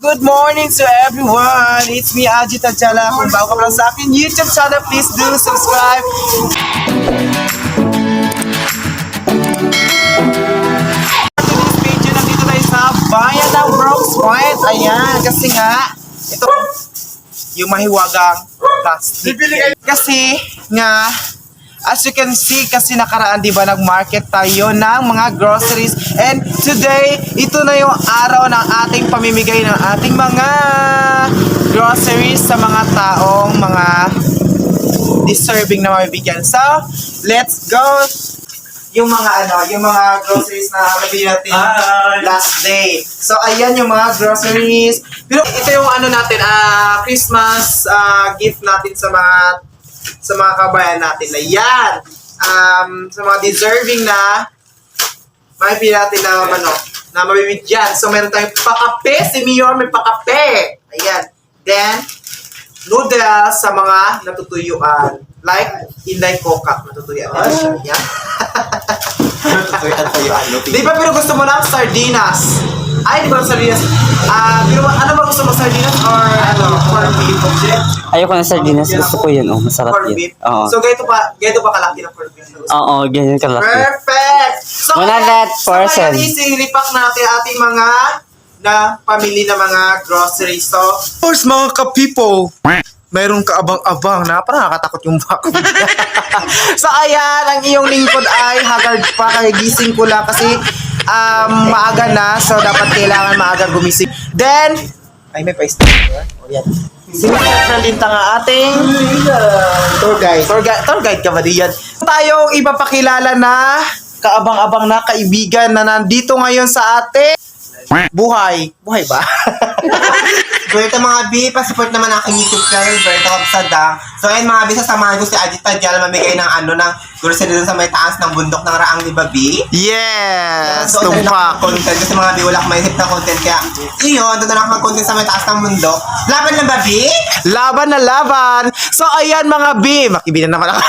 Good morning to everyone! It's me, Ajit Adjala. Kung bago ka pa lang sa akin YouTube channel, please do subscribe. Today's video, nandito tayo sa bayan ng Brooks Point. Ayan, kasi nga, ito yung mahiwagang plastic. Kasi nga, as you can see, kasi nakaraan, di ba, nag-market tayo ng mga groceries. And today, ito na yung araw ng ating pamimigay ng ating mga groceries sa mga taong mga deserving na mabibigyan. So, let's go! Yung mga yung mga groceries na nabili natin last day. So, ayan yung mga groceries. Pero ito yung natin, Christmas gift natin sa mga kabayan natin na yan. Sa mga deserving na maipili natin na na mabibigyan. So meron tayong pakape, si Mior may pakape. Ayan. Then noodles sa mga natutuyuan. Like Inday Coca, natutuyuan. Ayan. Di ba pero gusto mo ng sardinas? Ay, di ba sardinas? Pero ano ba gusto mo, sardinas or corned beef? Ayoko ng sardinas, gusto ko yun, masarap Corned yun. beef? Oo. So, ganito pa kalaki ng corned beef? Oo, ganyan kalaki. Perfect! So, 100%. ngayon isiripak natin ating mga na pamili na mga groceries. So, of course, mga ka-people, mayroon ka abang-abang na parang nakakatakot yung bako. So, ayan, ang iyong lingkod ay haggard pa. Kagising ko lang kasi maaga na. So, dapat kailangan maaga gumising. Then, ay may pa-start. O, yan. Sinigyan na linta nga ating tour guide. Tour guide ka ba diyan? Tayong ipapakilala na kaabang-abang na kaibigan na nandito ngayon sa ating buhay. Buhay ba? Berto mga B, pa-support naman aking YouTube channel, Berto Kapsada. So ayun mga B, sasamahan ko si Ajit Tajal mamigay ng ng grocery dun sa may taas ng bundok ng Raang, di ba B? Yes! So doon Tumpak! na content kasi mga B, wala akong maisip na content kaya iyon, doon na lang content sa may taas ng bundok. Laban lang ba B? Laban na laban! So ayan mga B, makibinan naman ako.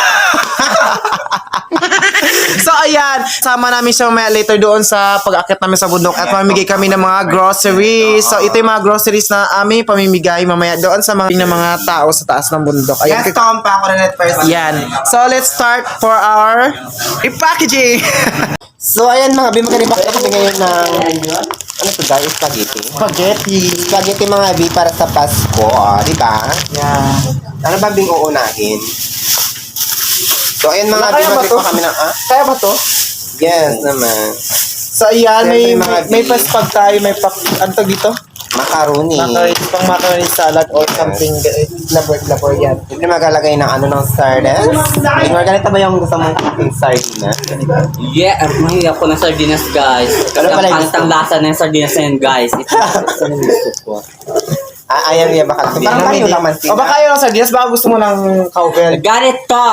So ayan, sama namin siya mamaya later doon sa pag-akit namin sa bundok at mamigay kami ng mga groceries. So ito yung mga groceries na aming pamimigay mamaya doon sa mga tao sa taas ng bundok. Ayan, Yes, Tom pa ako na net person. yan. So let's start for our repackaging. So ayan mga B, magkalipak kami ngayon ng ano to guys, spaghetti. Spaghetti. Spaghetti mga B para sa Pasko, di ba? Yeah. Ano ba Bing uunahin? So ayan mga B, Kaya ba to? magkalipak kami ng Kaya ba to? Yes naman. So ayan, may Siyempre, mga may B. paspag tayo, may ano tawag dito? Macaroni. Pang macaroni salad or something labor yan. Hindi magalagay ng ng sardines. Ganito ba yung gusto mong aking sardines? Yeah, mahiya ako ng sardinas, guys. Kasi Ano ang pala yung pangit ang lasa ng sardinas na yun, guys. Ito yung gusto ko. Ayan niya baka. Parang pareho naman O baka yun ang sardinas, baka gusto mo ng cowbell. Ganito!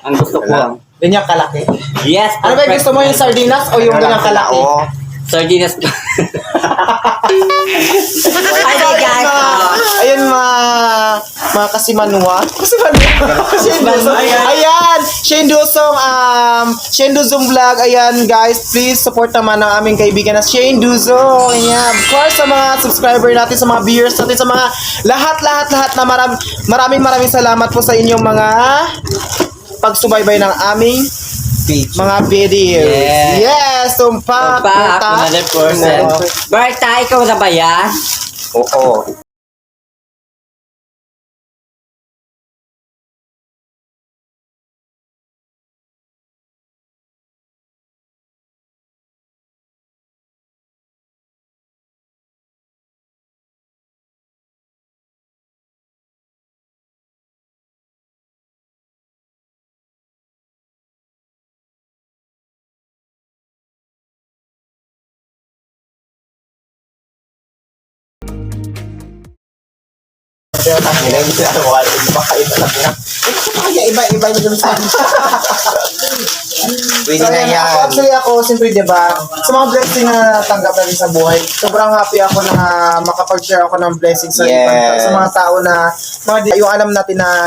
Ang gusto ko. Ganyan kalaki. Yes, Ano ba yung gusto mo, yung sardinas o yung ganyan kalaki? Oo. sardinas. Hi there, guys. Ayun mga kasimanwa. Kasimanwa. Ayan, Shane Duzong vlog. Ayan guys, please support naman ang aming kaibigan na Shane Duzong. Ayan, of course sa mga subscriber natin, sa mga viewers natin, sa mga lahat na maraming salamat po sa inyong mga pagsubaybay ng aming mga videos. Yes, tumpak. Tumpak, 100%. Berta, ikaw na ba yan? Oo. Iba yung dun sa pwede So, na ayan, yan. actually ako, siyempre, diba, sa mga blessing na natanggap natin sa buhay, sobrang happy ako na makapag-share ako ng blessing sa Yes. ibang sa mga tao na, yung alam natin na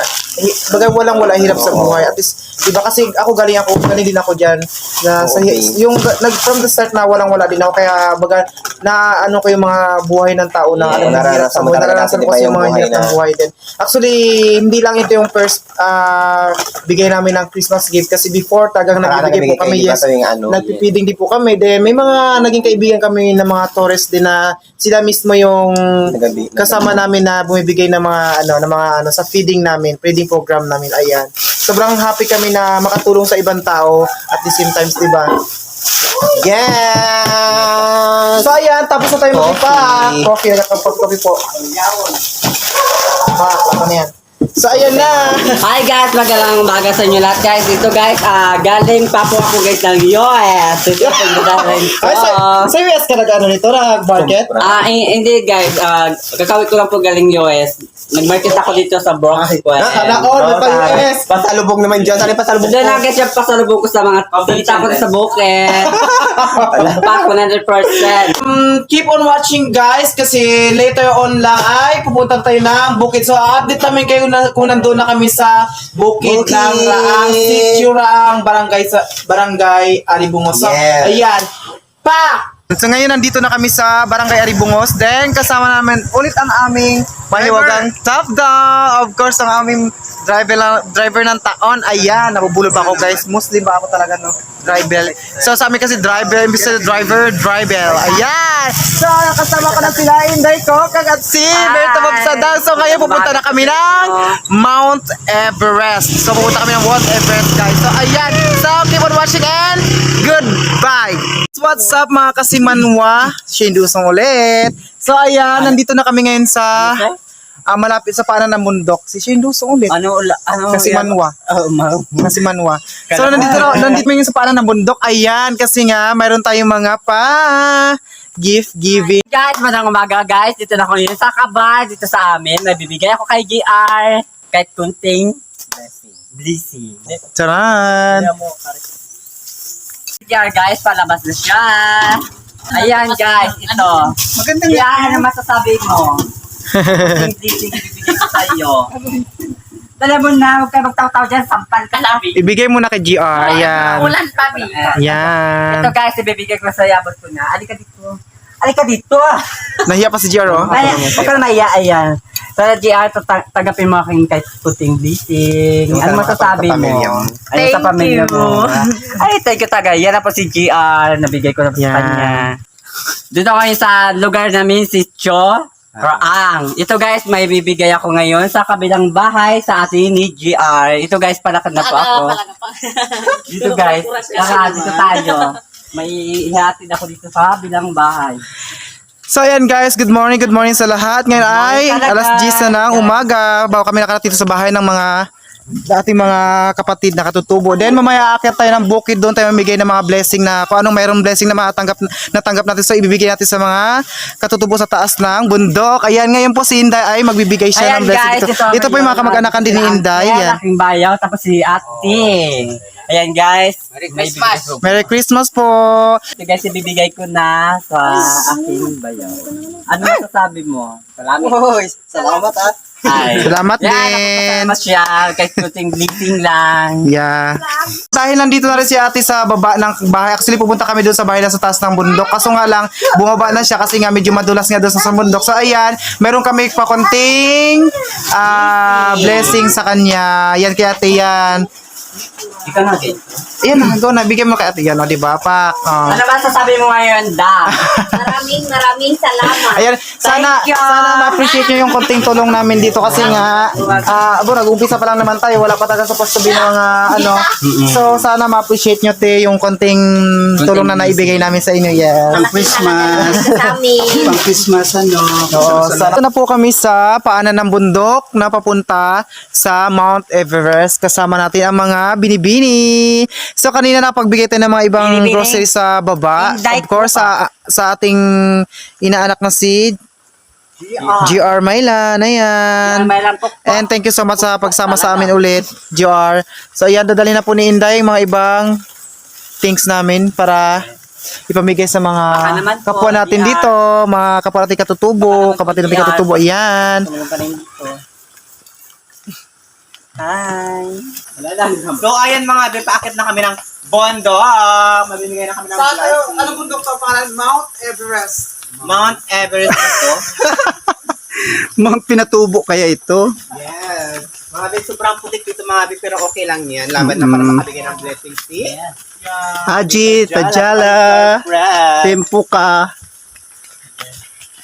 bagay wala hirap sa buhay. At least, diba kasi galing din ako dyan. Na, yung, from the start na wala din ako. Kaya, baga, na ano ko yung mga buhay ng tao na alam mo, hirap sa buhay. Naranasan ko kasi yung mga hirap ng buhay din. Actually, hindi lang ito yung first bigay namin ng Christmas gift. Kasi before, tagang nagbibigay po kami, yes, nagpipiding din po kami. Then, may mga naging kaibigan kami ng mga tourist din na sila mismo yung kasama namin na bumibigay ng mga sa feeding namin, feeding program namin. Ayan. Sobrang happy kami na makatulong sa ibang tao at the same times, di ba? Yes! So ayan, tapos na tayo mag-ipa. Coffee, coffee po. Lako na yan. So ayan na. Hi guys, magandang umaga sa inyo lahat guys. Ito guys, galing pa po ako guys ng US. Ito po yung Sa US ka nag-ano nito, nag-market? Hindi guys, kakawit ko lang po galing US. Nag-market ako dito sa Bronx. US. Pasalubog naman dyan. Saan yung pasalubog Doon ko? lang guys yung pasalubog ko sa mga tita ko sa bukid. Pack 100%. Keep on watching guys kasi later on lang ay pupunta tayo ng bukid. So update namin kayo kung nandun na kami sa bukid ng Raang, Sitio Raang, Barangay Aribungos. So, ayan. So ngayon nandito na kami sa Barangay Aribungos. Then kasama namin ulit ang aming mahiwagang top down. Of course, ang aming driver ng taon. Ayan, nabubulol pa ako guys. Muslim ba ako talaga, no? Driver. So sa amin kasi driver, imbis na driver. Ayan. So kasama ko na sila Inday ko, kagat si Berto Babsadan. So ngayon pupunta na kami ng Mount Everest. So pupunta kami ng Mount Everest guys. So ayan. So keep on watching and goodbye. What's up mga kasimanwa? Shindusong ulit. So ayan, nandito na kami ngayon sa malapit sa paanan ng bundok. Si Shindusong ulit. Ano? Kasimanwa. Kasimanwa. So nandito ngayon sa paanan ng bundok. Ayan, kasi nga mayroon tayong mga gift giving. Guys, magandang umaga guys. Dito na ako ngayon sa Kabay. Dito sa amin. Nabibigay ako kay GR. Kahit kunting blessing. Charan! GR guys, palabas na siya. Ayan guys, ito. Magandang Yan, ano masasabi mo? Blessing ibibigay ko sa iyo. Dala mo na, huwag kayo magtaw-taw dyan, sampal ka lang. ibigay mo na kay GR. Ayan. Ulan pa, Yan. Ito guys, ibibigay ko sa yabot ko na. Alika dito. Alika dito. Nahiya pa si GR, oh. Huwag ka na maiya, ayan. Sa GR, tanggapin mo aking kahit puting blessing. Ano masasabi mo? Ayun sa pamilya mo. Ay, thank you taga. Yan na po si GR. Nabigay ko na po sa kanya. Dito ngayon sa lugar namin, si Cho Raang. Ito guys, may bibigay ako ngayon sa kabilang bahay sa atin ni GR. Ito guys, palakad na po ako. Dito guys, dito tayo. May ihatid ako dito sa kabilang bahay. So ayan guys, good morning sa lahat. Ngayon ay alas 10 na ng umaga. Bago kami nakarating sa bahay ng mga ating mga kapatid na katutubo. Then mamaya aakyat tayo ng bukid, doon tayo mamigay ng mga blessing na kung anong mayroong blessing na natanggap natin. So ibibigay natin sa mga katutubo sa taas ng bundok. Ayan, ngayon po si Inday ay magbibigay siya ng blessing. Ito po yung mga kamag-anakan din ni Inday. Ayan, aking bayaw. Tapos si Ate. Ayan guys. Merry Christmas po. Ito guys, ibibigay ko na sa aking bayaw. Ano masasabi mo? Salamat ha. Ay. Salamat din. Salamat siya. Kahit kuting blessing lang. Yeah. Dahil nandito na rin si ate sa baba ng bahay. Actually, pupunta kami doon sa bahay na sa taas ng bundok. Kaso nga lang, bumaba na siya kasi nga medyo madulas nga doon sa bundok. So, ayan, meron kami pa konting blessing sa kanya. Yan kay ate yan. Ikaw na din. Ayan, go na. Bigyan mo kay ate yan. O, diba, pa? Ano ba sasabi mo ngayon, Da? Maraming salamat. Ayan, sana Thank you. ma-appreciate nyo yung konting tulong namin dito kasi nga, nag-umpisa pa lang naman tayo, wala pa talaga supposed to be ng mga So, sana ma-appreciate nyo yung konting tulong na naibigay namin sa inyo. Yes. Pang Christmas. Pang Christmas Oo, ito na po kami sa paanan ng bundok na papunta sa Mount Everest. Kasama natin ang mga binibini. So kanina napagbigay tayo ng mga ibang Binibini? groceries sa baba. Invite Of course, sa ating inaanak na si GR Mylan. Ayan. May lang po. And thank you so much sa pagsama sa amin ulit, GR. So ayan, dadali na po ni Inday yung mga ibang things namin para ipamigay sa mga Baka naman po, kapwa natin GR. dito, mga kapwa natin katutubo, kapatid natin GR. katutubo. Ayan. Tumulong ka rin dito. Hi. Wala lang. So, ayan mga be, paakit na kami ng bondo. Mamimigay na kami ng flight. Anong bundok to? Pangalan? Mount Everest. Mount Everest ito. Mga pinatubo kaya ito. Yes. Mga be, sobrang putik dito mga be, pero okay lang yan. Laban na para makabigay ng blessing fee. Aji, Tajala, tempo ka.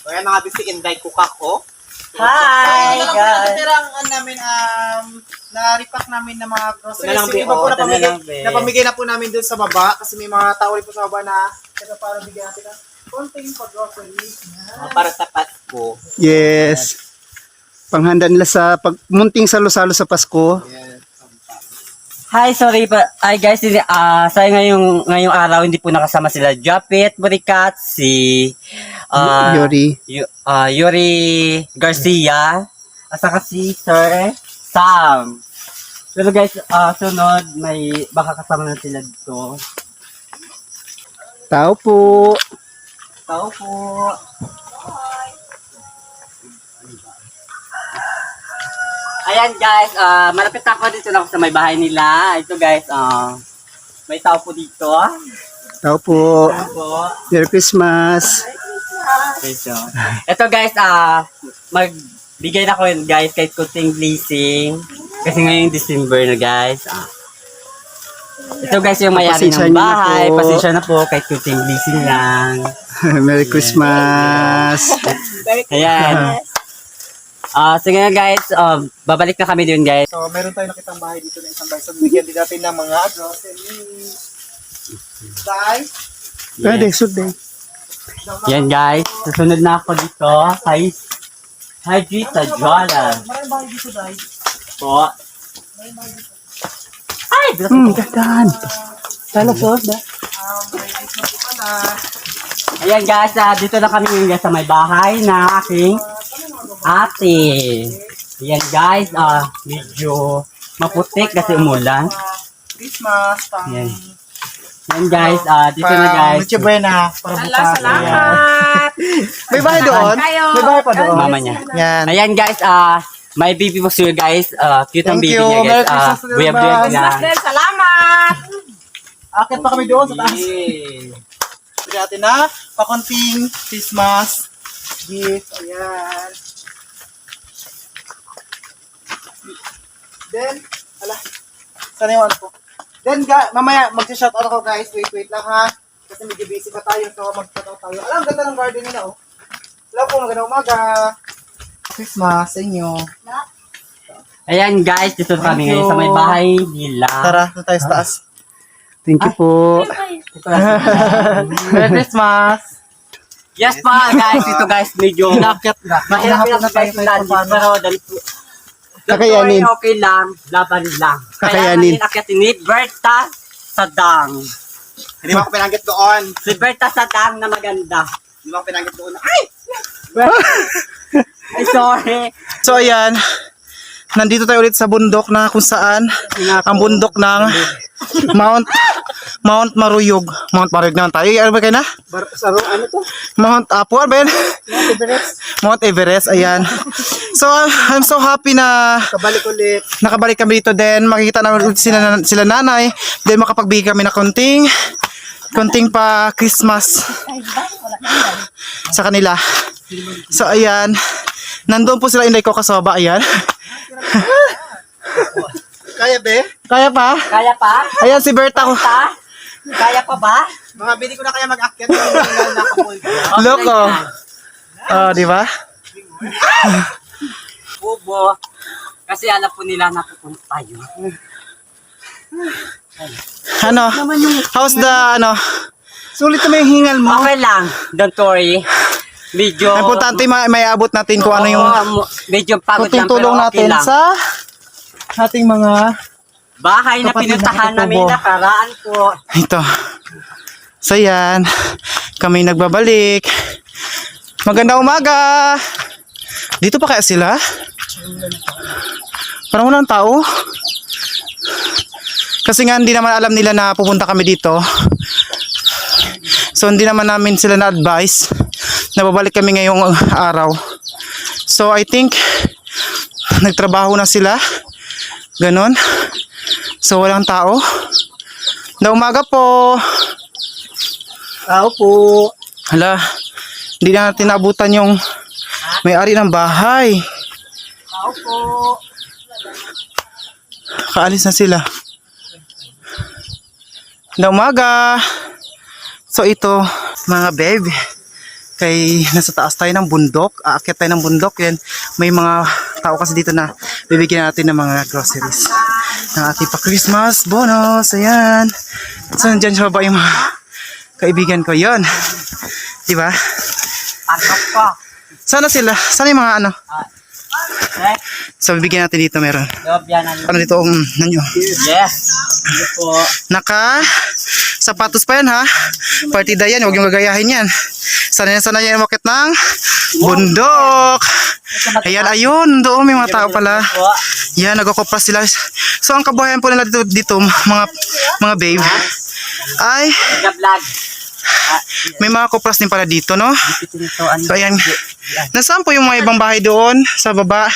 So, ayan mga be, si Inday Kuka ko. Hi, guys. Natirang namin, na-repack namin ng mga groceries. Ito na lang, Yung iba po ito na lang, napamigay na po namin doon sa baba kasi may mga tao rin po sa baba na ito para bigyan natin ng konting pag-groceries. Para sa Pasko. Yes. Panghanda nila sa pagmunting salo-salo sa Pasko. Hi, sorry pa. Ay guys, sa ngayong araw hindi po nakasama sila Japet Burikat, si Yuri. Yuri Garcia, at saka si Sir Sam. Pero guys, sunod may baka kasama na sila dito. Tao po. Tao po. Ayan guys, malapit ako dito na ako sa may bahay nila. Ito guys, may tao po dito. Tao po. Po. Merry Christmas. Ito guys, magbigay na ko yun guys kahit kunting blessing. Kasi ngayong December na guys. Ito guys yung mayari Pasensya ng niyo na bahay. po. Pasensya na po kahit kunting blessing lang. Merry Christmas. Ayan. Sige nga guys, babalik na kami dun guys. So, meron tayong nakitang bahay dito na isang bahay. So, bigyan din natin ng mga groceries. Dahil, Pwede, suday. Yan guys, susunod na ako dito kay Gita Jola. maraming bahay dito dahil. Po. Ay! Gandaan. Talasod ba? May Christmas po pala. Ayan guys, dito na kami ngayon guys sa may bahay na aking ate. Ayan guys, medyo maputik kasi umulan. Christmas, pang... Ayan. Ayan guys, dito na guys. Noche Buena, para bukas. Salamat. May bahay doon? May bahay pa doon? Mama niya. Yan. Ayan guys, may baby po sa'yo guys. Cute ang Thank baby you. niya Merry guys. Christmas, Buyab-buyab Christmas na. Salamat. Akit pa kami doon sa taas. Yeah. Bigyan natin na pakunting Christmas gift. Ayan. Then, sana yung ano po. Then, mamaya, mag-shoutout ako guys. Wait lang ha. Kasi medyo busy pa tayo. So, mag-shoutout tayo. Alam, ganda ng garden nila oh. Hello po, magandang umaga. Christmas sa inyo. Ayan guys, dito na kami Thank ngayon you. sa may bahay nila. Tara, doon tayo sa taas. Thank you po. Merry Christmas. Yes pa guys, ito guys medyo Inakyat na. mahirap Hinahapon na tayo sa paano. pero dahil po Kakayanin. okay lang, laban lang. Kakayanin. Kaya akyatin ni Berta Sadang. Hindi mo ako pinanggit doon. Si Berta Sadang na maganda. Hindi mo ako pinanggit doon. Ay! Ay sorry. So ayan, nandito tayo ulit sa bundok na kung saan ang bundok ng Mount Maruyog. Mount Maruyog naman tayo. Ano ba kayo na? Ano to? Mount Apo, ano ba yun? Mount Everest, ayan. So, I'm so happy na Kabalik ulit. nakabalik kami dito din. Makikita namin ulit sila nanay. Then makapagbigay kami na konting pa Christmas sa kanila. So, ayan. Nandun po sila, Inday ko kasaba, ayan. Kaya be? Kaya pa? Kaya pa? Ayan si Berta ko. Ta? Kaya pa ba? Mga bili ko na kaya mag-akyat. Hindi na nakapul. Loko. Oh, di ba? Bubo. Kasi alam po nila na pupunta tayo. Ano? How's the, ano? Sulit naman yung hingal mo. Okay lang, don't worry. Medyo... Ang importante may abot natin kung ano yung medyo pagod kunting lang pero tulong okay natin lang. sa ating mga Bahay na kapatid na pinuntahan namin katutubo. nakaraan po. ito. So yan, kami nagbabalik. Magandang umaga. Dito pa kaya sila? Parang walang tao. Kasi nga hindi naman alam nila na pupunta kami dito. So hindi naman namin sila na-advise na babalik kami ngayong araw. So I think nagtrabaho na sila. Ganon. So, walang tao. Na umaga po. Tao po. Hala, hindi na natin naabutan yung may-ari ng bahay. Tao po. Kaalis na sila. Na umaga. So ito, mga babe, kay nasa taas tayo ng bundok, aakyat tayo ng bundok, yan, may mga tao kasi dito na bibigyan natin ng mga groceries ng ating pa Christmas bonus, ayan. So nandyan sa baba yung mga kaibigan ko, yun, diba? Tangkap pa. Sana sila, sana yung mga ano, Eh, so bibigyan natin dito, meron, loob yan ang... ano dito, nanyo, Yes. Ito po. naka sapatos pa yan ha, partida yan, huwag yung gagayahin yan, sana yan umakit ng bundok. Ayan, ayun, doon may mga tao pala. Yan, nagkakopras sila. So ang kabuhayan po nila dito mga babe ay Vlog. may mga kopras din pala dito, no? Ito ano. So ayan, nasaan po yung mga ibang bahay doon sa baba?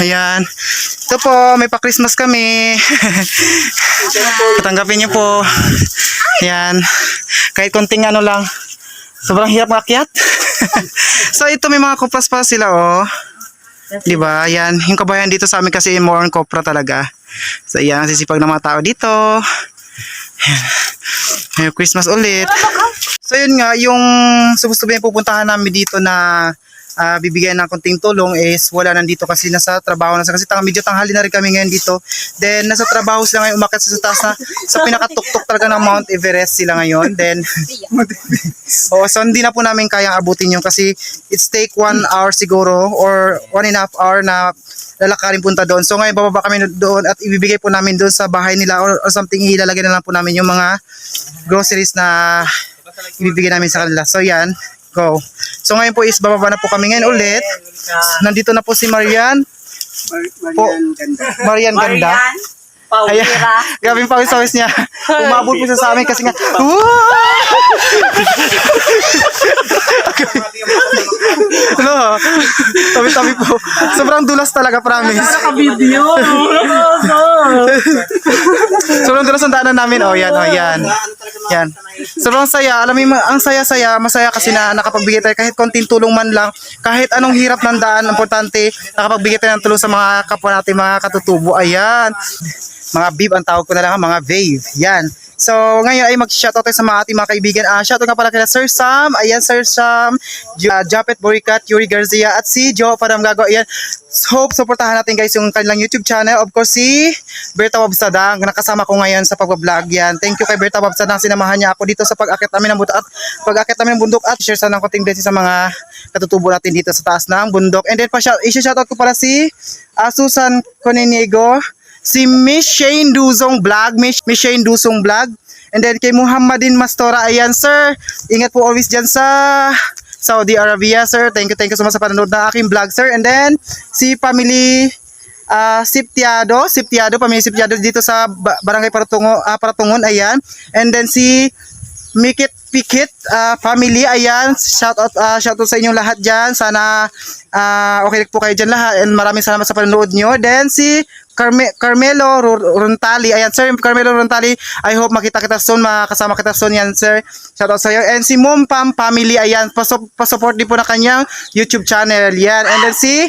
Ayan, ito po, may pa-Christmas kami. Tanggapin niyo po. Ayan, kahit konting ano lang, sobrang hirap makyat. So ito, may mga kopras pa sila, oh. Diba? Ayan, yung kabayan dito sa amin kasi more on kopra talaga. So ayan, sisipag ng mga tao dito. Ayan, Christmas ulit. So yun nga, yung supposed pupuntahan namin dito na bibigyan ng konting tulong is wala nandito kasi nasa trabaho na sila. Kasi medyo tanghali na rin kami ngayon dito. Then nasa trabaho sila ngayon, umakyat sa taas na sa pinakatuktok talaga ng Mount Everest sila ngayon. Then so hindi na po namin kayang abutin yun kasi it's take 1 hour siguro or 1.5 hour na lalakarin punta doon. So ngayon bababa kami doon at ibibigay po namin doon sa bahay nila or something, ilalagay na lang po namin yung mga groceries na ibibigay namin sa kanila. So yan, go. So ngayon po is bababa na po kami ngayon ulit. Nandito na po si Marian. Marian Ganda. Ayan, grabe yung pawis-pawis niya. Umabot po siya sa amin kasi nga, ano, tabi-tabi po. Sobrang dulas talaga, promise. Naka-video. Sobrang dulas ang daanan namin. Oh, yan, oh, yan. Yan. Sobrang saya. Alam mo, ang saya-saya, masaya kasi na nakapagbigay tayo kahit konting tulong man lang. Kahit anong hirap ng daan, importante, nakapagbigay tayo ng tulong sa mga kapwa natin, mga katutubo. Ayan. Mga babe, ang tawag ko na lang, mga babe. Yan. So, ngayon ay mag-shoutout tayo sa mga ating mga kaibigan. Shoutout nga pala kila Sir Sam. Ayan, Sir Sam. Japet Boricat, Yuri Garcia, at si Joe Padamgago. Ayan. Hope, supportahan natin guys yung kanilang YouTube channel. Of course, si Berta Wabsadang. Nakasama ko ngayon sa pag-vlog yan. Thank you kay Berta Wabsadang. Sinamahan niya ako dito sa pag-akit namin ng bundok at share sa ng konting blessing sa mga katutubo natin dito sa taas ng bundok. And then, i-shoutout ko pala si Susan Coneniego, si Miss Shane Duzong Vlog, Miss Shane Duzong Vlog, and then kay Muhammadin Mastora. Ayan, sir, ingat po always dyan sa Saudi Arabia, sir. Thank you so much sa panonood ng aking vlog, sir. And then si family Siptiado, family Siptiado dito sa Barangay Paratungon, ayan. And then si Mikit Pikit family, ayan, shout out sa inyong lahat dyan. Sana okay po kayo dyan lahat, and maraming salamat sa panonood nyo. Then si Carmelo Rontali, ayan, sir, Carmelo Rontali, I hope makita kita soon, makasama kita soon yan, sir. Shout out sa iyo. And si Mom Pam family, ayan, pasupport din po na kanyang YouTube channel, yan. And then si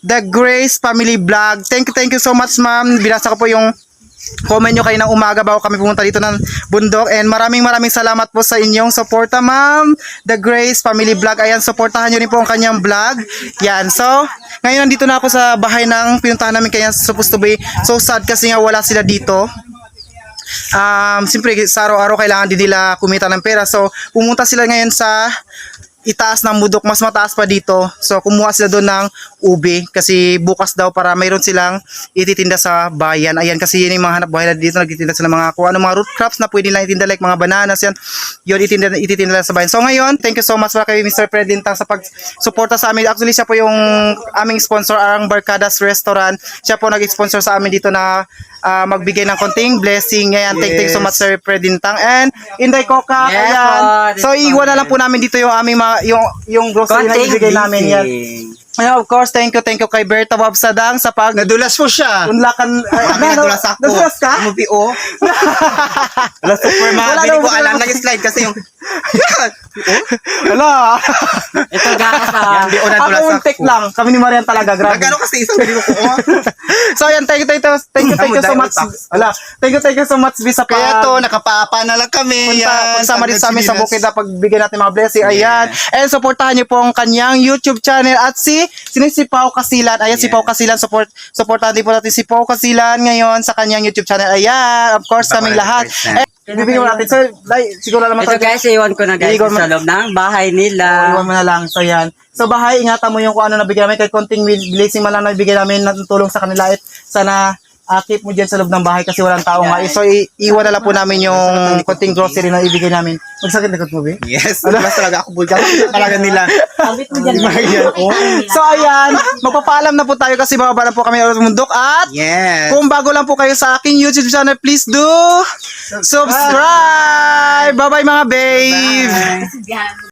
The Grace Family Vlog, thank you so much, ma'am. Binasa ko po yung comment nyo kayo ng umaga bago kami pumunta dito ng bundok, and maraming salamat po sa inyong suporta, ma'am. The Grace Family Vlog, ayan, suportahan nyo rin po ang kanyang vlog, yan. So ngayon nandito na ako sa bahay ng pinuntahan namin, kaya supposed to be so sad kasi nga wala sila dito. Siyempre sa araw-araw kailangan din nila kumita ng pera, so pumunta sila ngayon sa itaas ng bundok, mas mataas pa dito. So kumuha sila doon ng ube kasi bukas daw para mayroon silang ititinda sa bayan. Ayan, kasi yun yung mga hanap buhay na dito, nagtitinda sila mga kung ano, mga root crops na pwede lang itinda, like mga bananas, yan. Yun, ititinda sa bayan. So ngayon, thank you so much para kay Mr. Fred Dintang sa pag-suporta sa amin. Actually, siya po yung aming sponsor, ang Barcadas Restaurant. Siya po nag-sponsor sa amin dito na magbigay ng konting blessing. Ayan, thank you so much, Sir Fred Dintang. And Inday Coca, Yes, ayan. po, So iwan na lang po namin dito yung aming yung grocery na ibigay namin yan. And of course, thank you kay Berta Wabsadang sa pag Nadulas mo siya. unlakan. Kami nadulas ako. Nadulas ka? Movie, oh. Wala, super mga Wala hindi daw, ko wala alam. daw. Nag-slide kasi yung... Hala. Ito guys, Yan, di, Ako nadulas muntik ako. lang. Kami ni Marian talaga, grabe. Nagano kasi isang video ko, oh. So ayan, thank you so much. Hala, thank you so much, B, sa Kaya pag... to, nakapaapa na lang kami. Pagsama din sa amin sa bukid na pagbigyan natin mga blessing. Ayan. Yes. And supportahan niyo po ang kanyang YouTube channel at si Pao Kasilan. Ayan, si Yes. Pao Kasilan. Supportahan din po natin si Pao Kasilan ngayon sa kanyang YouTube channel. Ayan. Of course, kaming lahat. And bibigyan mo natin. So, siguro naman ito guys, iwan ko na guys Iwan mo- sa loob ng bahay nila. Iwan mo na lang. So, yan. So, bahay, ingatan mo yung kung ano nabigyan namin. Kahit konting blessing man lang nabigyan namin na tulong sa kanila. At sana keep mo dyan sa loob ng bahay kasi walang tao nga. So, iwan na lang po namin yung konting grocery na ibigay namin. Magsakit na mo, B? Yes, nadulas talaga ako. Bulga talaga nila. Sabit mo dyan. So, ayan. Magpapaalam na po tayo kasi bababa na po kami ng mundok. At Yes. kung bago lang po kayo sa aking YouTube channel, please do subscribe. Bye-bye mga babe. Bye.